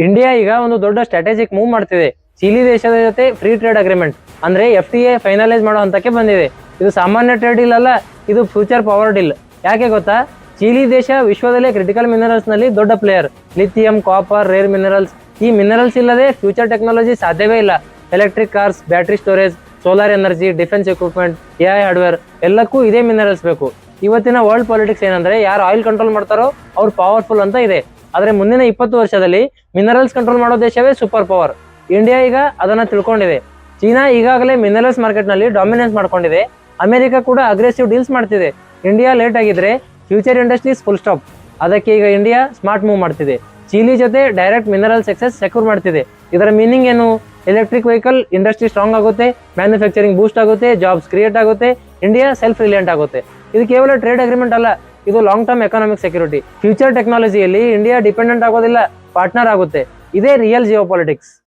India ಈಗ ಒಂದು ದೊಡ್ಡ ಸ್ಟ್ರಾಟಜಿಕ್ ಮೂವ್ ಮಾಡ್ತಿದೆ. ಚಿಲಿ ದೇಶದ ಜೊತೆ ಫ್ರೀ ಟ್ರೇಡ್ ಅಗ್ರಿಮೆಂಟ್ ಅಂದ್ರೆ FTA ಫೈನಲೈಸ್ ಮಾಡೋ ಹಂತಕ್ಕೆ ಬಂದಿದೆ. ಇದು ಸಾಮಾನ್ಯ ಟ್ರೇಡ್ ಡೀಲ್ ಅಲ್ಲ, ಇದು ಫ್ಯೂಚರ್ ಪವರ್ ಡೀಲ್. ಯಾಕೆ ಗೊತ್ತಾ? ಚಿಲಿ ದೇಶ ವಿಶ್ವದಲ್ಲೇ ಕ್ರಿಟಿಕಲ್ ಮಿನರಲ್ಸ್ ನಲ್ಲಿ ದೊಡ್ಡ player. Lithium, copper, rare minerals. ಈ ಮಿನರಲ್ಸ್ ಇಲ್ಲದೆ ಫ್ಯೂಚರ್ ಟೆಕ್ನಾಲಜಿ ಸಾಧ್ಯವೇ ಇಲ್ಲ. Electric cars, battery storage, solar energy, defence equipment, AI hardware ಎಲ್ಲಕ್ಕೂ ಇದೇ ಮಿನರಲ್ಸ್ ಬೇಕು. ಇವತ್ತಿನ ವರ್ಲ್ಡ್ ಪಾಲಿಟಿಕ್ಸ್ ಏನಂದ್ರೆ ಯಾರು ಆಯಿಲ್ ಕಂಟ್ರೋಲ್ ಮಾಡ್ತಾರೋ ಅವ್ರು ಪವರ್ಫುಲ್ ಅಂತ ಇದೆ. ಆದ್ರೆ ಮುಂದಿನ 20 ವರ್ಷದಲ್ಲಿ ಮಿನರಲ್ಸ್ ಕಂಟ್ರೋಲ್ ಮಾಡೋ ದೇಶವೇ ಸೂಪರ್ ಪವರ್. ಇಂಡಿಯಾ ಈಗ ಅದನ್ನ ತಿಳ್ಕೊಂಡಿದೆ. ಚೀನಾ ಈಗಾಗಲೇ ಮಿನರಲ್ಸ್ ಮಾರ್ಕೆಟ್ ನಲ್ಲಿ ಡಾಮಿನೆನ್ಸ್ ಮಾಡ್ಕೊಂಡಿದೆ. ಅಮೆರಿಕ ಕೂಡ ಅಗ್ರೆಸಿವ್ ಡೀಲ್ಸ್ ಮಾಡ್ತಿದೆ. ಇಂಡಿಯಾ ಲೇಟ್ ಆಗಿದ್ರೆ ಫ್ಯೂಚರ್ ಇಂಡಸ್ಟ್ರೀಸ್ ಫುಲ್ ಸ್ಟಾಪ್. ಅದಕ್ಕೆ ಈಗ ಇಂಡಿಯಾ ಸ್ಮಾರ್ಟ್ ಮೂವ್ ಮಾಡ್ತಿದೆ. ಚಿಲಿ ಜೊತೆ ಡೈರೆಕ್ಟ್ ಮಿನರಲ್ ಸಕ್ಸಸ್ ಸೆಕ್ಯೂರ್ ಮಾಡ್ತಿದೆ. ಇದರ ಮೀನಿಂಗ್ ಏನು? ಎಲೆಕ್ಟ್ರಿಕ್ ವೆಹಿಕಲ್ ಇಂಡಸ್ಟ್ರಿ ಸ್ಟ್ರಾಂಗ್ ಆಗುತ್ತೆ, ಮ್ಯಾನುಫ್ಯಾಕ್ಚರಿಂಗ್ ಬೂಸ್ಟ್ ಆಗುತ್ತೆ, ಜಾಬ್ಸ್ ಕ್ರಿಯೇಟ್ ಆಗುತ್ತೆ, ಇಂಡಿಯಾ ಸೆಲ್ಫ್ ರಿಲಿಯಂಟ್ ಆಗುತ್ತೆ. ಇದು ಕೇವಲ ಟ್ರೇಡ್ ಅಗ್ರಿಮೆಂಟ್ ಅಲ್ಲ, ಇದು long term economic security. Future ಟೆಕ್ನಾಲಜಿಯಲ್ಲಿ ಇಂಡಿಯಾ ಡಿಪೆಂಡೆಂಟ್ ಆಗೋದಿಲ್ಲ, ಪಾರ್ಟ್ನರ್ ಆಗುತ್ತೆ. ಇದೇ ರಿಯಲ್ ಜಿಯೋ ಪಾಲಿಟಿಕ್ಸ್.